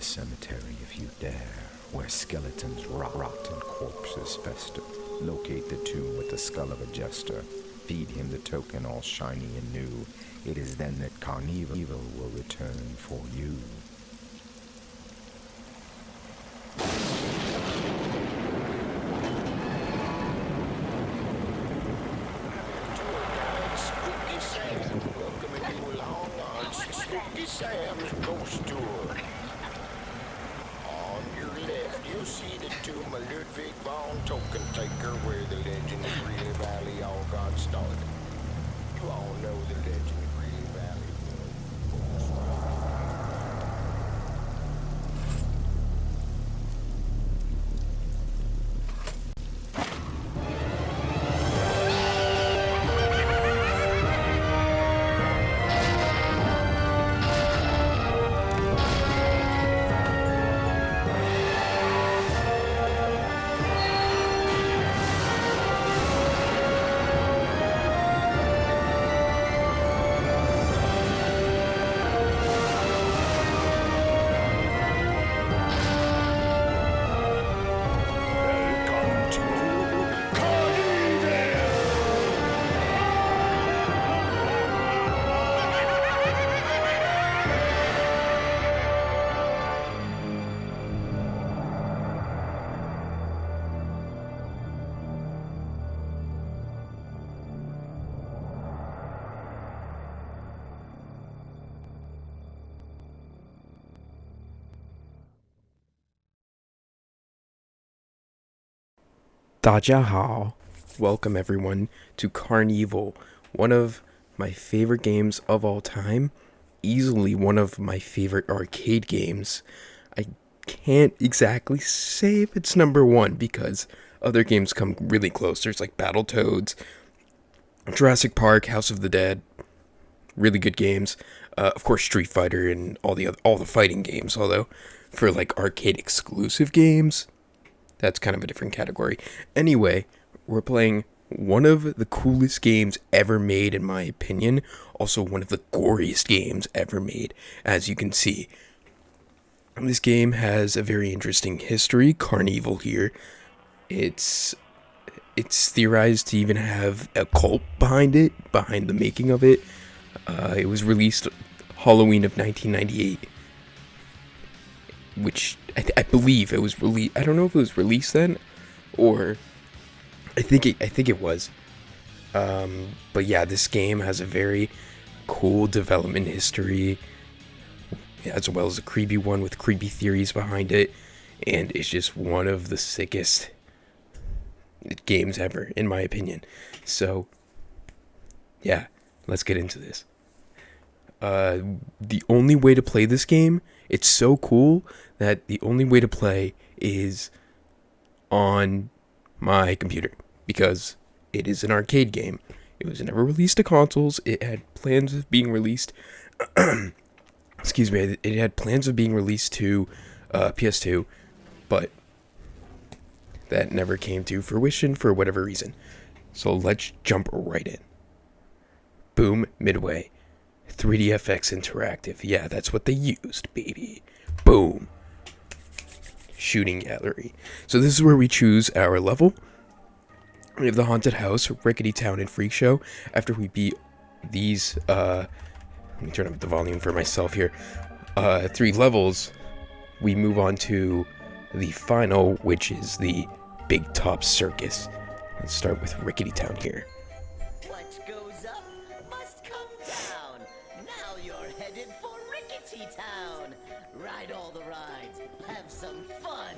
cemetery if you dare, where skeletons rot and corpses fester. Locate the tomb with the skull of a jester. Feed him the token all shiny and new. It is then that CarnEvil will return for you. Spooky Sam's Ghost Tour. On your left, you'll see the tomb of Ludwig von Token Taker, where the legend of Greeley Valley all got started. You all know the legend of Greeley Valley. Dajahao. Welcome everyone to CarnEvil, one of my favorite games of all time, easily one of my favorite arcade games. I can't exactly say if it's number one because other games come really close. There's like Battletoads, Jurassic Park, House of the Dead, really good games. Of course Street Fighter and all the fighting games, although for like arcade exclusive games, that's kind of a different category. Anyway, we're playing one of the coolest games ever made, in my opinion. Also, one of the goriest games ever made, as you can see. This game has a very interesting history. CarnEvil here. It's theorized to even have a cult behind it, behind the making of it. It was released Halloween of 1998. Which I believe it was released. I don't know if it was released then, or I think it was. But yeah, this game has a very cool development history, as well as a creepy one with creepy theories behind it, and it's just one of the sickest games ever, in my opinion. So yeah, let's get into this. The only way to play this game, it's so cool that the only way to play is on my computer, because it is an arcade game. It was never released to consoles. It had plans of being released excuse me, it had plans of being released to PS2, but that never came to fruition for whatever reason. So let's jump right in. Boom, midway. 3DFX Interactive. Yeah, that's what they used, baby. Boom. Shooting gallery. So this is where we choose our level. We have the Haunted House, Rickety Town, and Freak Show. After we beat these, let me turn up the volume for myself here. 3 levels, we move on to the final, which is the Big Top Circus. Let's start with Rickety Town here. What goes up must come down. Now you're headed for Rickety Town. Ride all the rides, have some fun,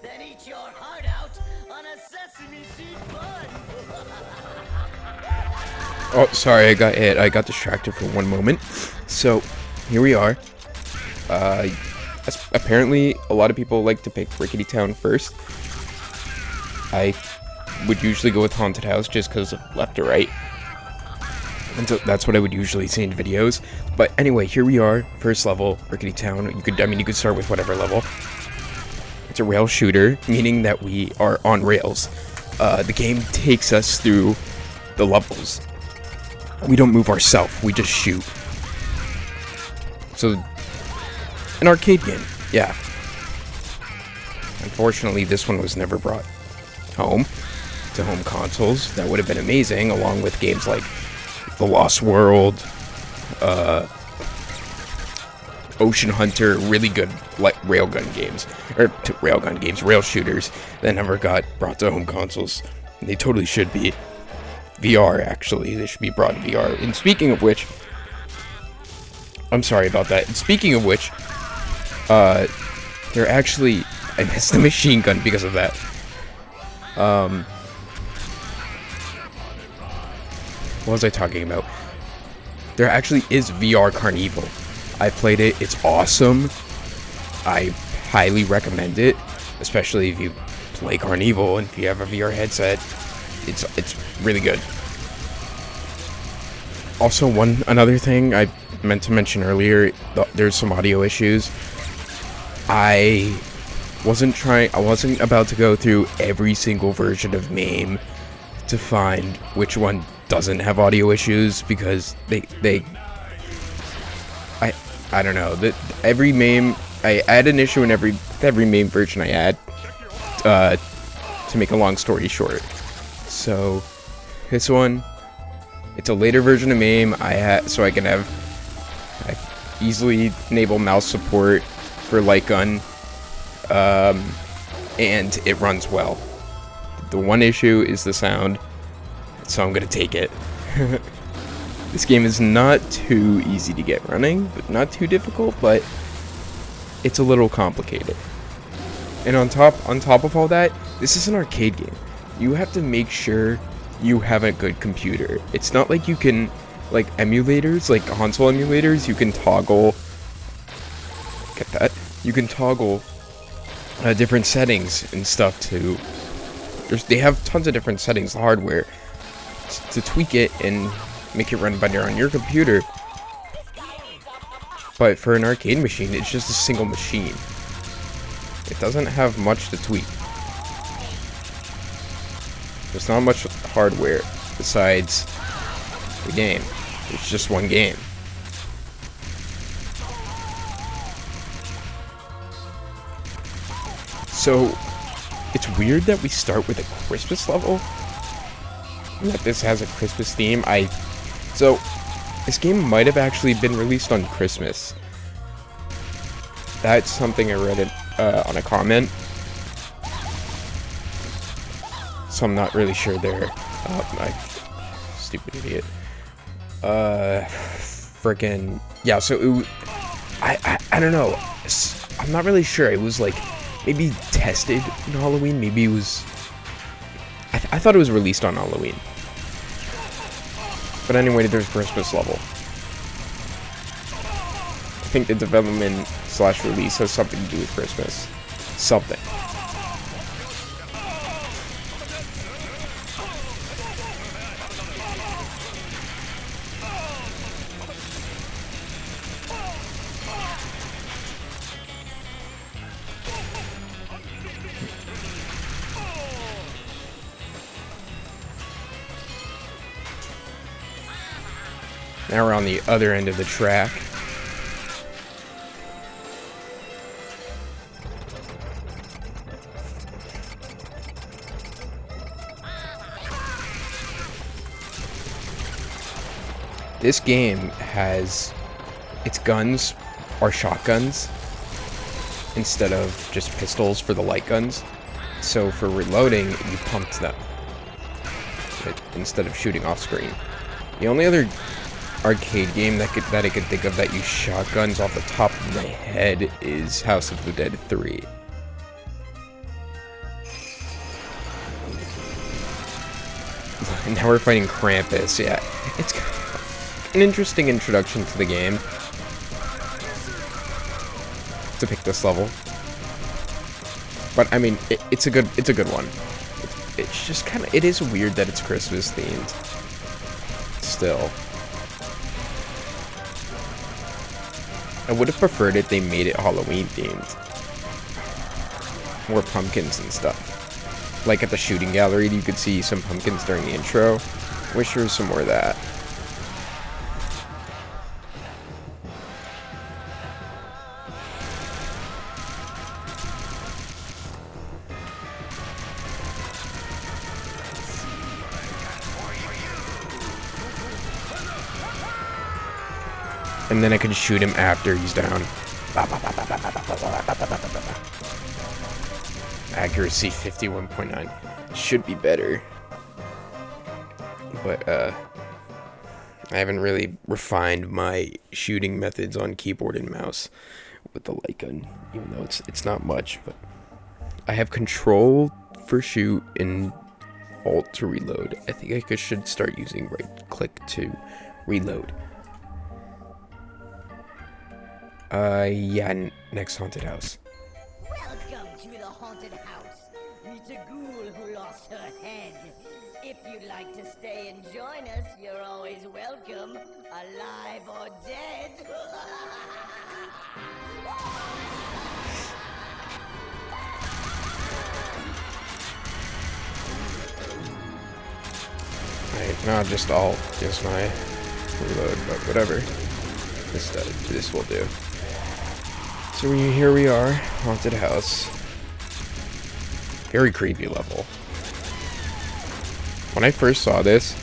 then eat your heart out on a sesame seed bun. Oh, sorry, I got hit. I got distracted for one moment. So, here we are. Apparently, a lot of people like to pick Rickety Town first. I would usually go with Haunted House just because of left or right. And so that's what I would usually see in videos. But anyway, here we are, first level, Rickety Town. You could start with whatever level. It's a rail shooter, meaning that we are on rails. The game takes us through the levels. We don't move ourselves, we just shoot. So, an arcade game, yeah. Unfortunately, this one was never brought home to home consoles. That would have been amazing, along with games like The Lost World, Ocean Hunter, really good like railgun games, rail shooters that never got brought to home consoles. They totally should be. VR, actually, they should be brought to VR. And speaking of which, I'm sorry about that. And speaking of which, they're actually, I missed the machine gun because of that. What was I talking about? There actually is VR CarnEvil. I played it. It's awesome. I highly recommend it, especially if you play CarnEvil and if you have a VR headset. It's really good. Also, another thing I meant to mention earlier, there's some audio issues. I wasn't about to go through every single version of MAME to find which one doesn't have audio issues, because I don't know, that every MAME, I add an issue in every MAME version I add, to make a long story short. So this one, it's a later version of MAME. So I easily enable mouse support for light gun, and it runs well. The one issue is the sound, so I'm gonna take it. This game is not too easy to get running, but not too difficult, but it's a little complicated. And on top of all that, this is an arcade game. You have to make sure you have a good computer. It's not like you can, like emulators, like console emulators, you can toggle, get that? You can toggle different settings and stuff to, they have tons of different settings, the hardware, to tweak it and make it run better on your computer. But for an arcade machine, it's just a single machine. It doesn't have much to tweak. There's not much hardware besides the game. It's just one game. So, it's weird that we start with a Christmas level. That this has a Christmas theme. So, this game might have actually been released on Christmas. That's something I read on a comment. So I'm not really sure there. Stupid idiot. Frickin', yeah, so I don't know. I'm not really sure. It was like maybe tested on Halloween. Maybe it was. I thought it was released on Halloween. But anyway, there's Christmas level. I think the development / release has something to do with Christmas. Something. Now we're on the other end of the track. This game has, its guns are shotguns instead of just pistols for the light guns. So for reloading, you pumped them instead of shooting off screen. The only other arcade game that I could think of that used shotguns off the top of my head is House of the Dead 3. And now we're fighting Krampus. Yeah, it's an interesting introduction to the game to pick this level. But I mean, it's a good one. It's just kind of, it is weird that it's Christmas themed. Still. I would have preferred it they made it Halloween themed. More pumpkins and stuff. Like at the shooting gallery, you could see some pumpkins during the intro. Wish there was some more of that. And then I can shoot him after he's down. Accuracy 51.9. Should be better. But, I haven't really refined my shooting methods on keyboard and mouse with the light gun, even though it's not much, but I have control for shoot and alt to reload. I think I should start using right click to reload. Yeah, next haunted house. Welcome to the haunted house. Meet a ghoul who lost her head. If you'd like to stay and join us, you're always welcome, alive or dead. Alright, not just alt, just my reload, but whatever. This will do. So here we are, haunted house. Very creepy level. When I first saw this,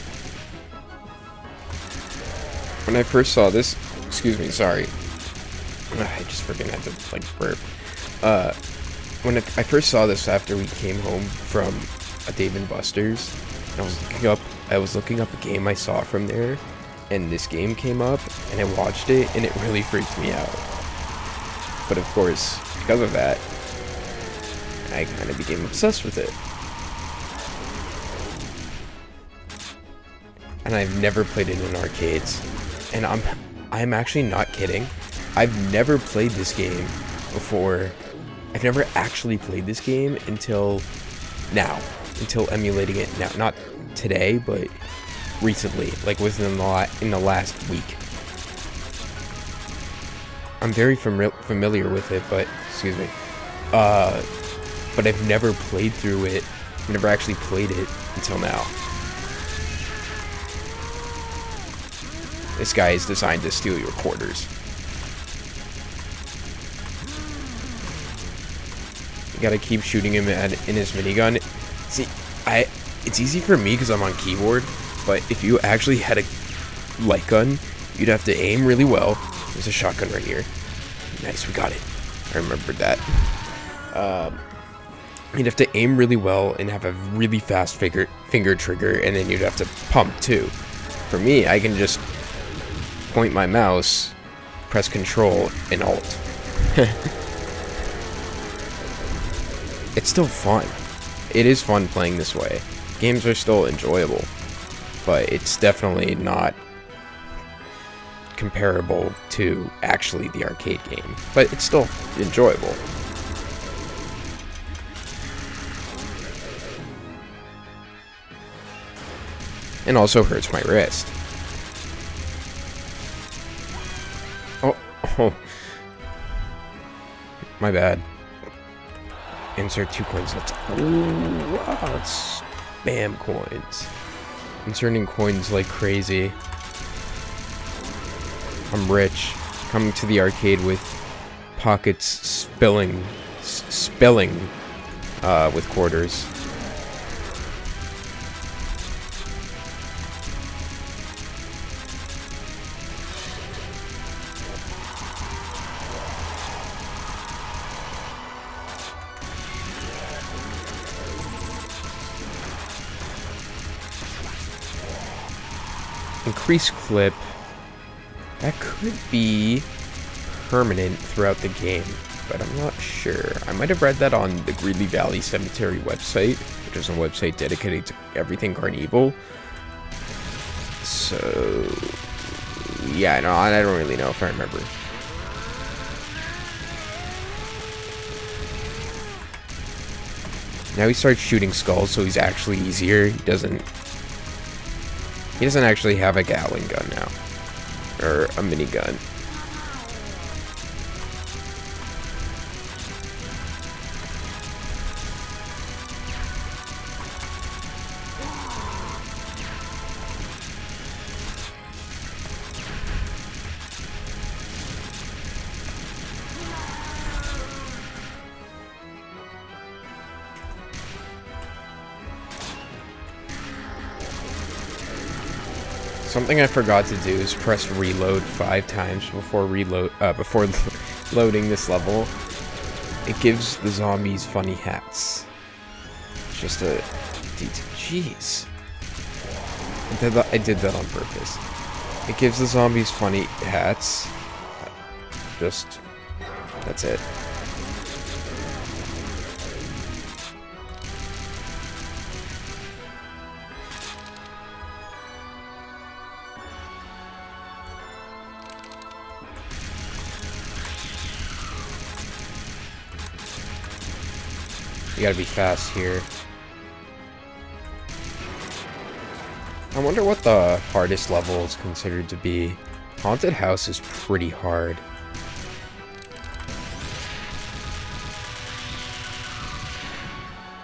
excuse me, sorry. I just freaking had to, like, burp. When I first saw this after we came home from a Dave & Buster's, and I was looking up a game I saw from there, and this game came up, and I watched it, and it really freaked me out. But of course, because of that, I kind of became obsessed with it. And I've never played it in arcades. And I'm actually not kidding. I've never played this game before. I've never actually played this game until now. Until emulating it now. Not today, but recently. Like within in the last week. I'm very familiar with it, but excuse me. But I've never played through it. I've never actually played it until now. This guy is designed to steal your quarters. You gotta keep shooting him in his minigun. See, it's easy for me because I'm on keyboard, but if you actually had a light gun, you'd have to aim really well. There's a shotgun right here. Nice, we got it. I remembered that. You'd have to aim really well and have a really fast finger trigger, and then you'd have to pump too. For me, I can just point my mouse, press control, and alt. It's still fun. It is fun playing this way. Games are still enjoyable, but it's definitely not comparable to actually the arcade game. But it's still enjoyable. And also hurts my wrist. Oh, my bad. Insert 2 coins. Let's. Ooh, wow, it's spam coins. Inserting coins like crazy. I'm rich. Coming to the arcade with pockets spilling with quarters. Increase clip. That could be permanent throughout the game, but I'm not sure. I might have read that on the Greeley Valley Cemetery website, which is a website dedicated to everything CarnEvil. So, yeah, no, I don't really know if I remember. Now he starts shooting skulls, so he's actually easier. He doesn't actually have a Gatling gun now. Or a minigun. Something I forgot to do is press reload 5 times before before loading this level. It gives the zombies funny hats. It's just a detail. Jeez. I did that on purpose. It gives the zombies funny hats. Just, that's it. You gotta be fast here. I wonder what the hardest level is considered to be. Haunted House is pretty hard.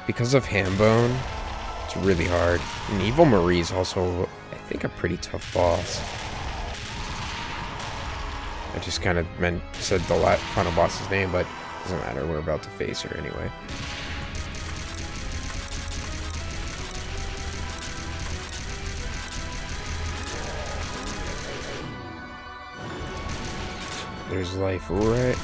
Because of Hambone, it's really hard. And Evil Marie is also, I think, a pretty tough boss. I just kind of said the final boss's name, but it doesn't matter. We're about to face her anyway. There's life right.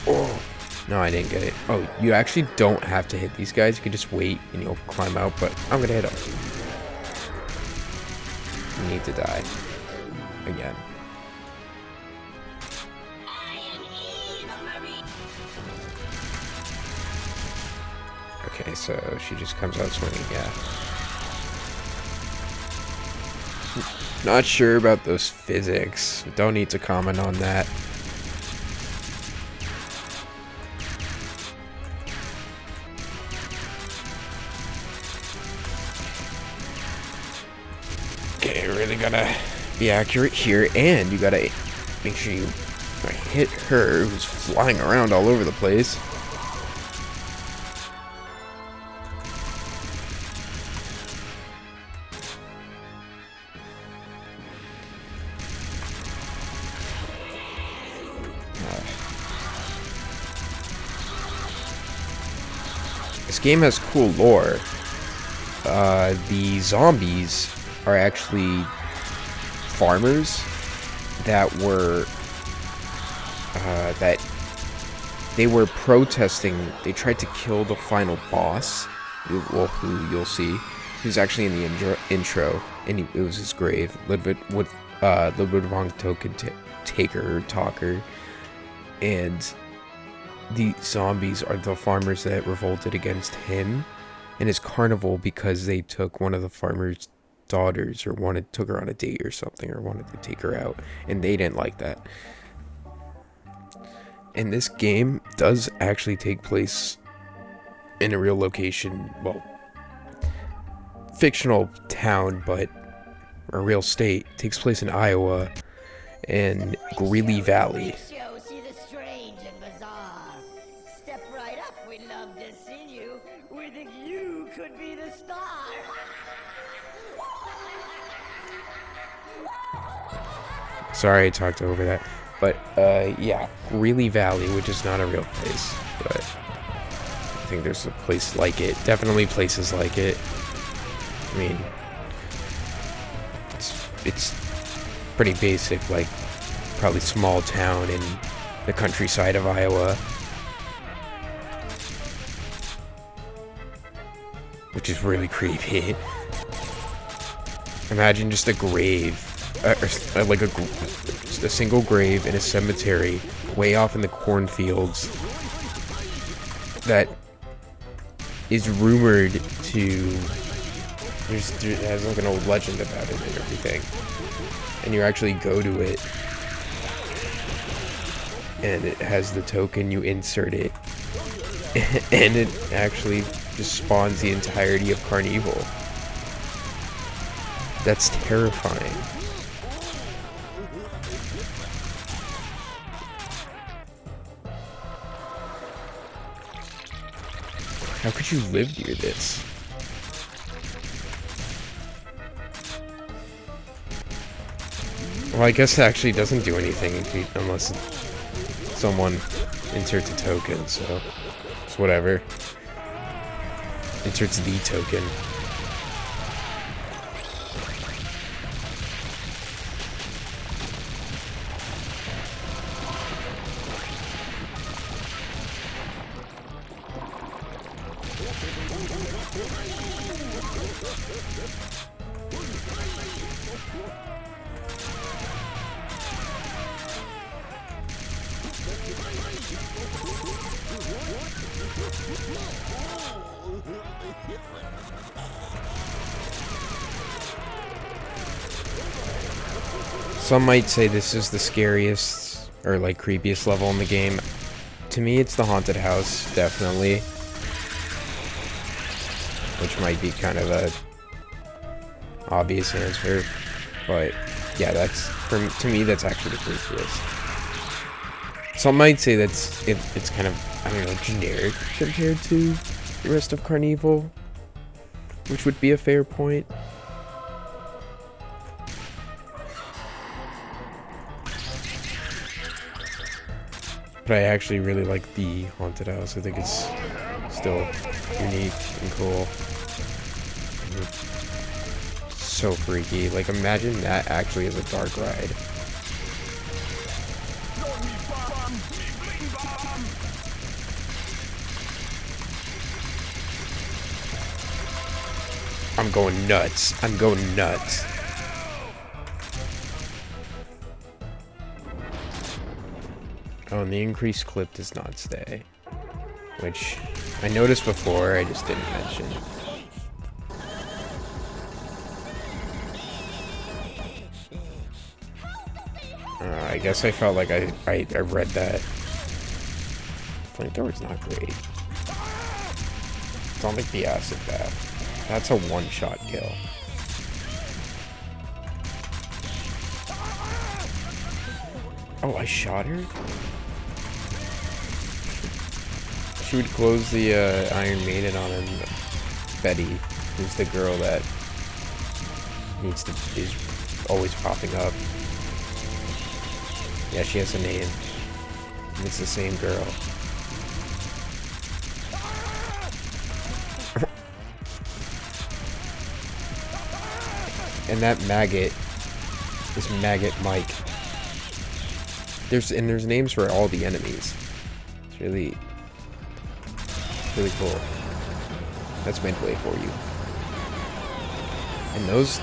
Oh, no, I didn't get it. Oh, you actually don't have to hit these guys. You can just wait and you'll climb out, but I'm gonna hit them. You need to die. Again. Okay, so she just comes out swinging, yeah. Not sure about those physics. Don't need to comment on that. Okay, really gotta be accurate here, and you gotta make sure you hit her, who's flying around all over the place. This game has cool lore. The zombies are actually farmers that were they were protesting. They tried to kill the final boss, who you'll see. He was actually in the intro, and it was his grave. Ludwig von Token Talker, and the zombies are the farmers that revolted against him and his CarnEvil because they took one of the farmer's daughters, or took her on a date or something, or wanted to take her out, and they didn't like that. And this game does actually take place in a real location, well, fictional town, but a real state. It takes place in Iowa and Greeley Valley. Sorry I talked over that. But, yeah, Greeley Valley, which is not a real place, but I think there's a place like it. Definitely places like it. I mean, it's pretty basic, like, probably small town in the countryside of Iowa. Which is really creepy. Imagine just a grave. Like just a single grave in a cemetery way off in the cornfields that is rumored to it has like an old legend about it and everything, and you actually go to it and it has the token, you insert it and it actually just spawns the entirety of CarnEvil. That's terrifying. How could you live near this? Well, I guess it actually doesn't do anything unless someone inserts a token, so it's whatever. Inserts the token. Some might say this is the scariest or like creepiest level in the game. To me, it's the haunted house, definitely. Which might be kind of a obvious answer, but yeah, to me that's actually the creepiest. Some might say it's kind of, I don't know, generic compared to the rest of CarnEvil, which would be a fair point. But I actually really like the haunted house. I think it's still unique and cool. And so freaky. Like, imagine that actually is a dark ride. I'm going nuts. I'm going nuts. Oh, and the increased clip does not stay. Which I noticed before, I just didn't mention. I guess I felt like I read that. Flamethrower's not great. It's not like the acid bath. That's a one-shot kill. Oh, I shot her? She would close the Iron Maiden on him. Betty, who's the girl that is always popping up. Yeah, she has a name. And it's the same girl. And that maggot is Maggot Mike. There's names for all the enemies. It's really cool. That's Midway for you. And those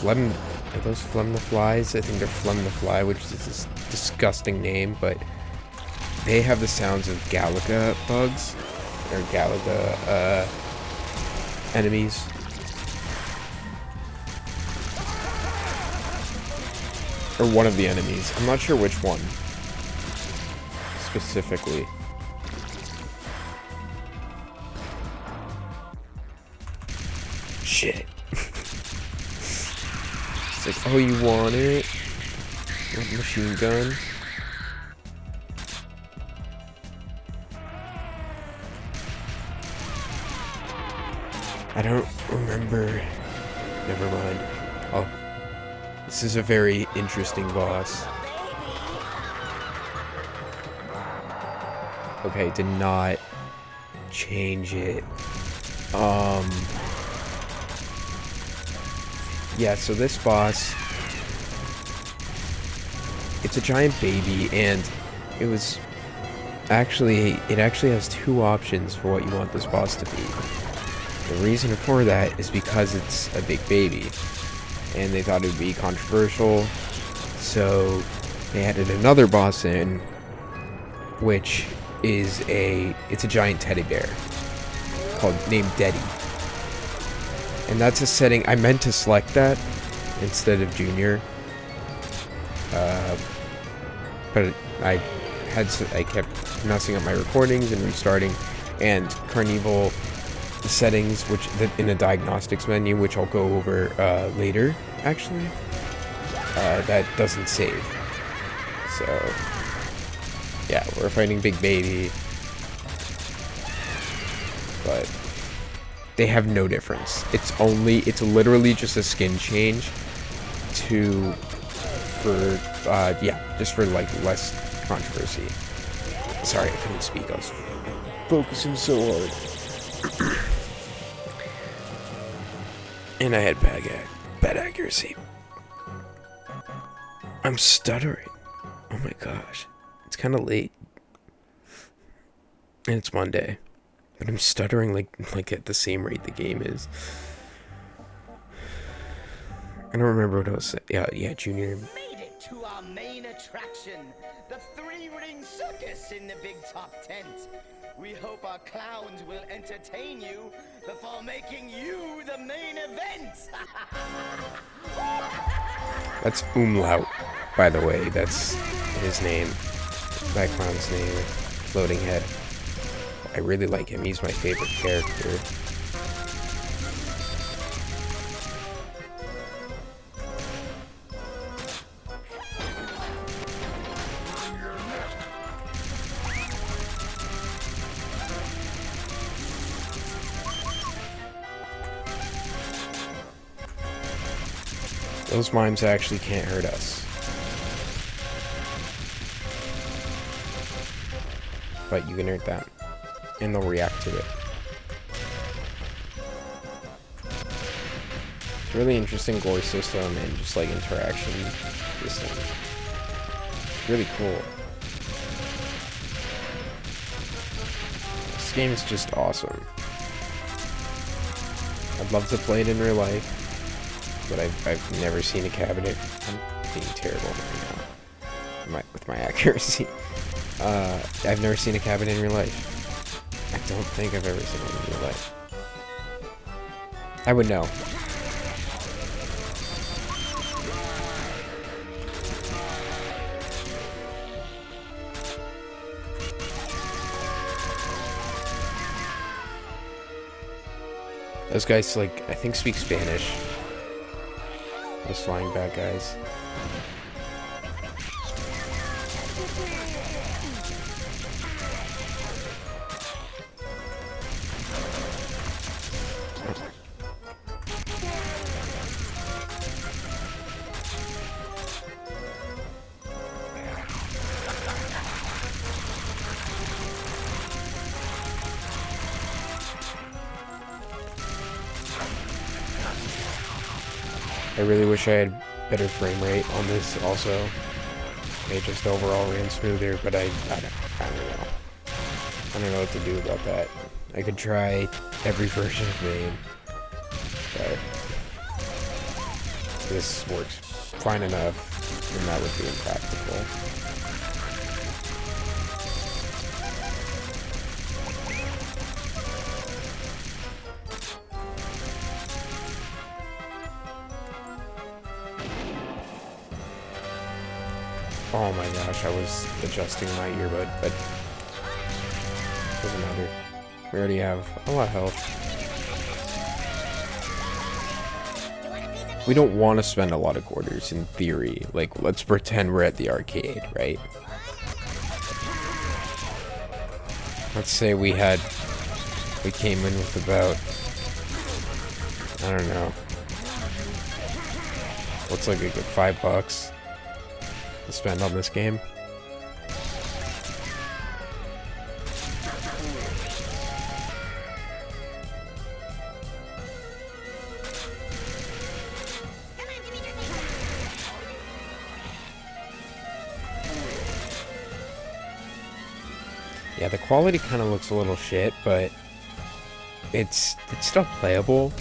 phlegm, are those Phlegm the Flies? I think they're Phlegm the Fly, which is this disgusting name, but they have the sounds of Galaga bugs or Galaga enemies. Or one of the enemies. I'm not sure which one specifically. Shit. It's like, oh, you want it? What machine gun? I don't remember. Never mind. Oh. This is a very interesting boss. Okay, did not change it. Yeah, so this boss, it's a giant baby, and it actually has two options for what you want this boss to be. The reason for that is because it's a big baby. And they thought it would be controversial, so they added another boss in, which is it's a giant teddy bear named Deddy. And that's a setting I meant to select that instead of Junior, but I kept messing up my recordings and restarting, and CarnEvil settings, in the diagnostics menu, which I'll go over later, actually, that doesn't save. So yeah, we're fighting Big Baby, but they have no difference. It's literally just a skin change just for like less controversy. Sorry, I couldn't speak. I was focusing so hard. And I had bad accuracy. I'm stuttering. Oh my gosh. It's kind of late. And it's Monday. But I'm stuttering like at the same rate the game is. I don't remember what it was. Yeah, Junior. Made it to our main attraction, the three-ring circus in the big top tent. We hope our clowns will entertain you before making you the main event. That's Umlaut, by the way. That's his name. That clown's name. Floating Head. I really like him. He's my favorite character. Those mimes actually can't hurt us. But you can hurt them. And they'll react to it. It's a really interesting gore system and just like interaction system. It's really cool. This game is just awesome. I'd love to play it in real life. But I've never seen a cabinet. I'm being terrible right now with my accuracy. I've never seen a cabinet in real life. I don't think I've ever seen one in real life. I would know. Those guys, like, I think speak Spanish. Those flying bad guys. I really wish I had better frame rate on this also. It just overall ran smoother, but I don't know. I don't know what to do about that. I could try every version of the game, but this works fine enough, and that would be impractical. Oh my gosh, I was adjusting my earbud, but doesn't matter. We already have a lot of health. We don't want to spend a lot of quarters in theory. Like, let's pretend we're at the arcade, right? Let's say we came in with about, I don't know, what's like a good $5 to spend on this game. Yeah, the quality kind of looks a little shit, but it's still playable.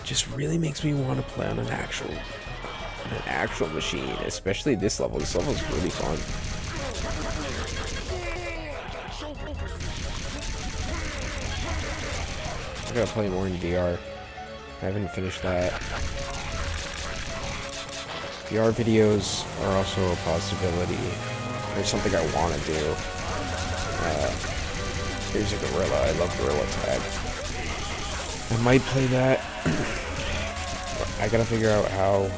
It just really makes me want to play on an actual machine, especially this level. This level is really fun. I gotta play more in VR. I haven't finished that. VR videos are also a possibility. There's something I want to do. Here's a gorilla. I love gorilla tag. I might play that. I gotta figure out how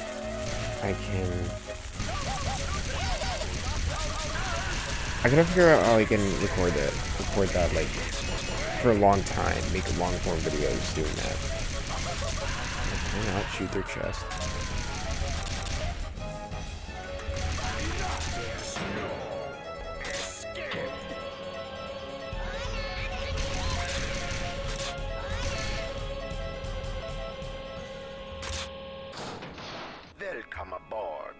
I gotta figure out how I can record that like for a long time. Make long form videos doing that. Why not shoot their chest? Welcome aboard.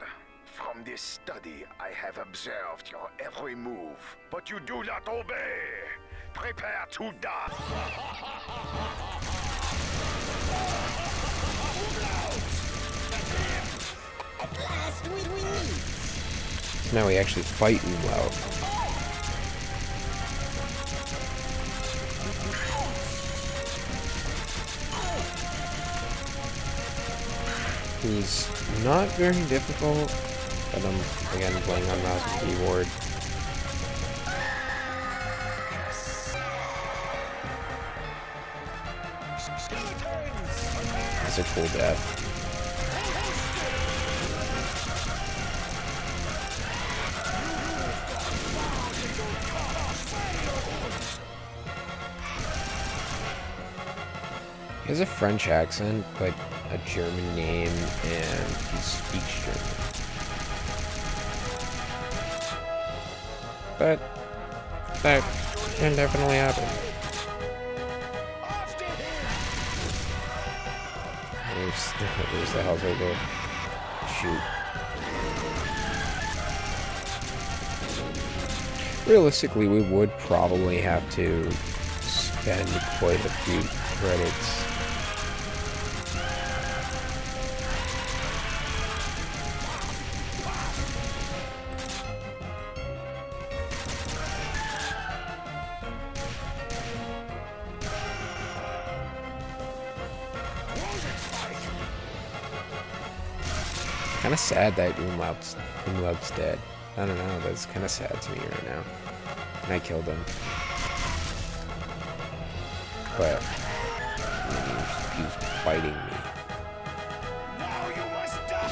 From this study, I have observed your every move, but you do not obey. Prepare to die. So now we actually fight well. He's not very difficult, but I'm again playing on mouse and keyboard. It's a cool death. He has a French accent, but a German name, and he speaks German. But that can definitely happen. There's the house right there. Shoot. Realistically, we would probably have to spend quite a few credits. Kind of sad that Umlaut's dead. I don't know, that's kind of sad to me right now. And I killed him. But he was fighting me. Now you must die.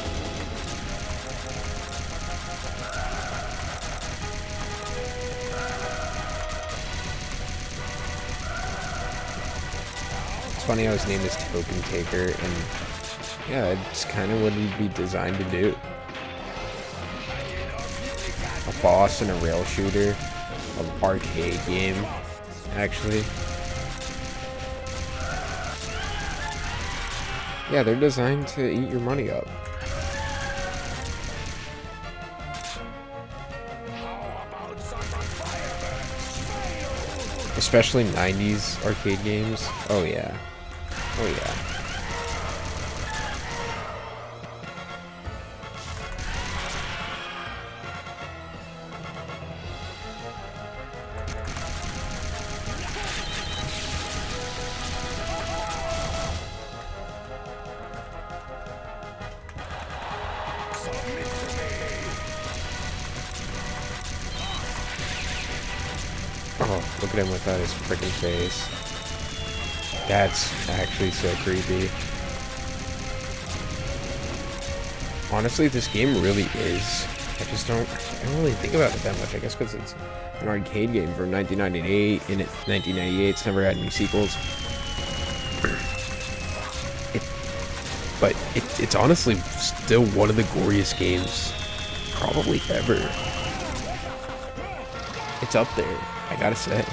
It's funny how his name is Token Taker, and yeah, it's kind of what he'd be designed to do. A boss and a rail shooter, an arcade game, actually. Yeah, they're designed to eat your money up. Especially 90s arcade games. Oh yeah. Oh yeah. Oh, look at him without his freaking face. That's actually so creepy. Honestly, this game really is. I don't really think about it that much. I guess because it's an arcade game from 1998, and 1998's never had any sequels. But it's honestly still one of the goriest games probably ever. It's up there, I gotta say.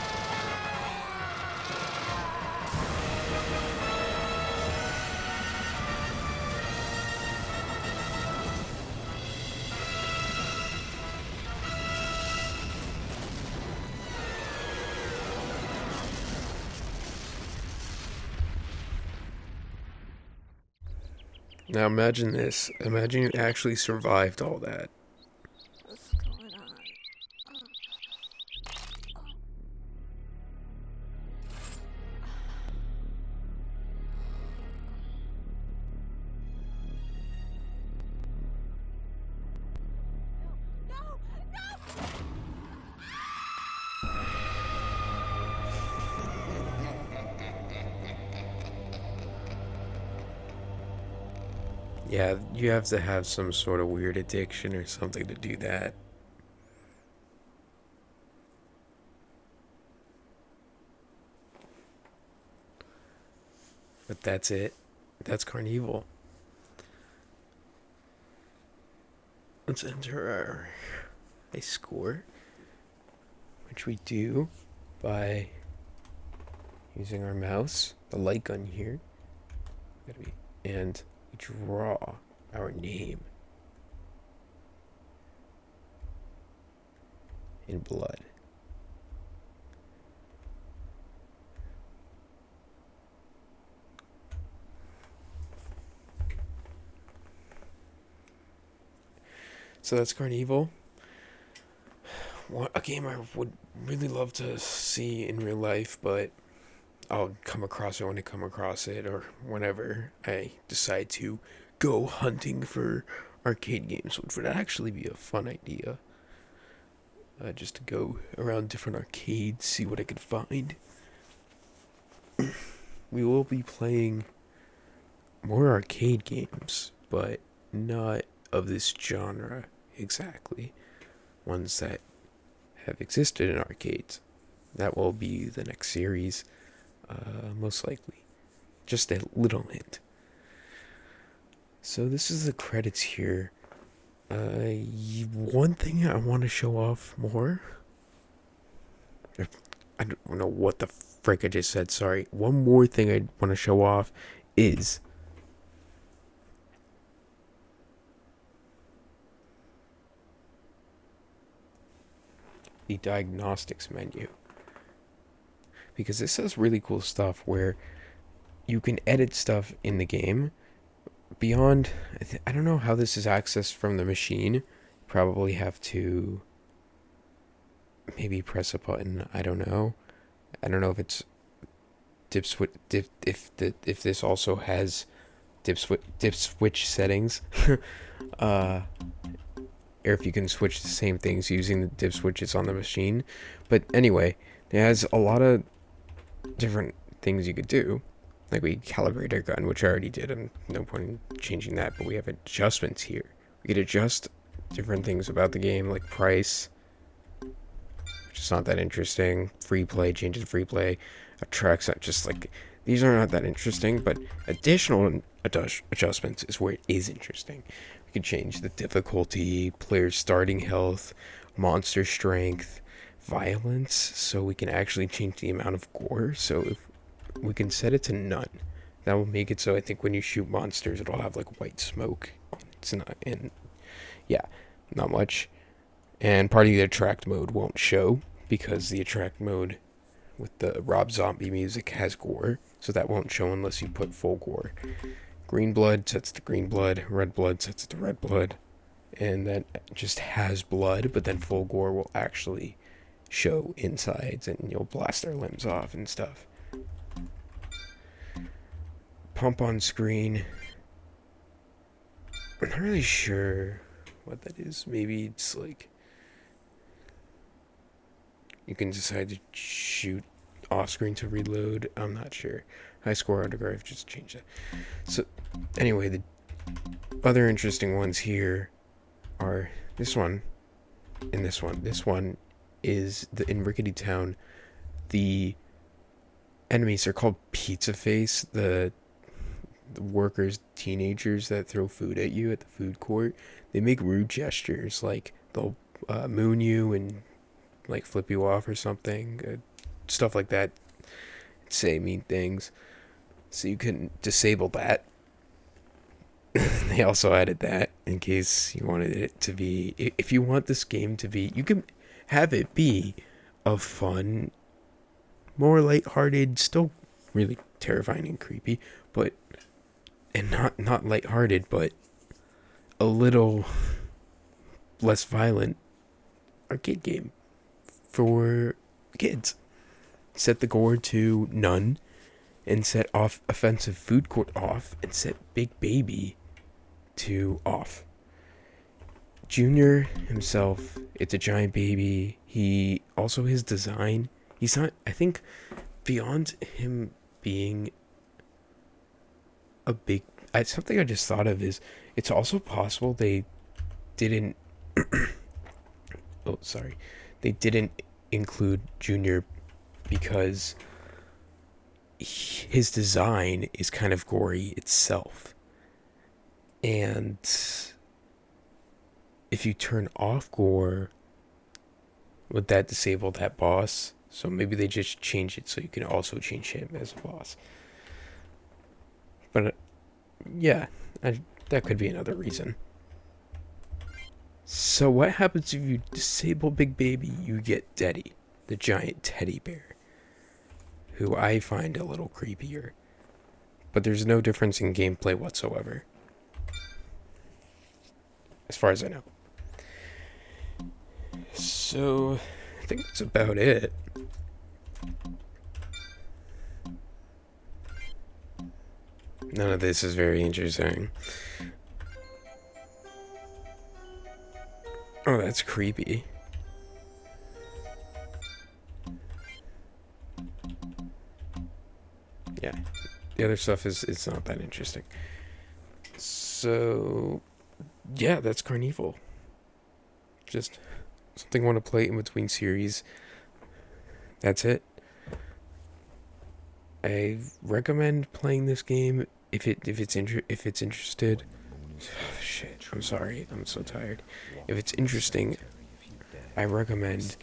Now imagine this. Imagine you actually survived all that. What's going on? No! No! Yeah, you have to have some sort of weird addiction or something to do that. But that's it. That's CarnEvil. Let's enter our a score, which we do by using our mouse, the light gun here, and we draw our name in blood. So that's CarnEvil. a game I would really love to see in real life, but I'll come across it when I come across it, or whenever I decide to go hunting for arcade games, which would actually be a fun idea. Just to go around different arcades, see what I could find. We will be playing more arcade games, but not of this genre exactly. Ones that have existed in arcades. That will be the next series, most likely. Just a little hint. So this is the credits here. One thing I want to show off more. I don't know what the frick I just said. Sorry. One more thing I want to show off is the diagnostics menu, because this has really cool stuff where you can edit stuff in the game beyond. I don't know how this is accessed from the machine. Probably have to maybe press a button. I don't know if it's if this also has dip switch settings. Or if you can switch the same things using the dip switches on the machine. But anyway, it has a lot of different things you could do. Like we calibrate our gun, which I already did, and no point in changing that, but we have adjustments here. We could adjust different things about the game, like price, which is not that interesting. Free play, changes free play. Attracts, just like, these are not that interesting, but additional adjustments is where it is interesting. We can change the difficulty, player starting health, monster strength, violence, so we can actually change the amount of gore. So if we can set it to none, that will make it so I think when you shoot monsters, it'll have like white smoke. It's not, and yeah, not much. And part of the attract mode won't show because the attract mode with the Rob Zombie music has gore, so that won't show unless you put full gore. Green blood sets to green blood, red blood sets to red blood, and that just has blood, but then full gore will actually show insides and you'll blast their limbs off and stuff. Pump on screen. I'm not really sure what that is. Maybe it's like you can decide to shoot off screen to reload. I'm not sure. High score autograph, just change that. So anyway, the other interesting ones here are this one and this one. This one is in Rickety Town. The enemies are called Pizza Face. The workers, teenagers that throw food at you at the food court. They make rude gestures, like they'll moon you and like flip you off or something, stuff like that. Say mean things. So you can disable that. They also added that in case you wanted it to be, if you want this game to be, you can have it be a fun, more lighthearted, still really terrifying and creepy, but and not lighthearted, but a little less violent arcade game for kids. Set the gore to none, and set off offensive food court off, and set Big Baby to off. Junior himself, it's a giant baby. He also, his design, he's not, I think, beyond him being a big, something I just thought of is, it's also possible they didn't, they didn't include Junior because his design is kind of gory itself. And if you turn off gore, would that disable that boss? So maybe they just change it so you can also change him as a boss. But yeah, that could be another reason. So what happens if you disable Big Baby? You get Daddy, the giant teddy bear, who I find a little creepier. But there's no difference in gameplay whatsoever, as far as I know. So, I think that's about it. None of this is very interesting. Oh, that's creepy. Yeah, the other stuff is it's not that interesting. So, yeah, that's CarnEvil. Just something I want to play in between series. That's it. I recommend playing this game if it's interested. Shit, I'm sorry. I'm so tired. If it's interesting, I recommend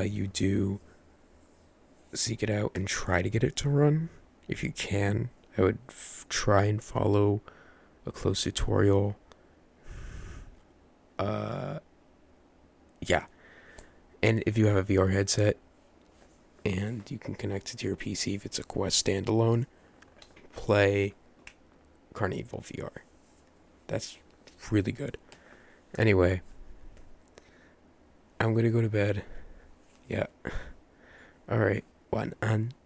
you do seek it out and try to get it to run if you can. I would try and follow a close tutorial. Yeah. And if you have a VR headset and you can connect it to your PC, if it's a Quest standalone, play CarnEvil VR. That's really good. Anyway, I'm gonna go to bed. Yeah. Alright, 晚安。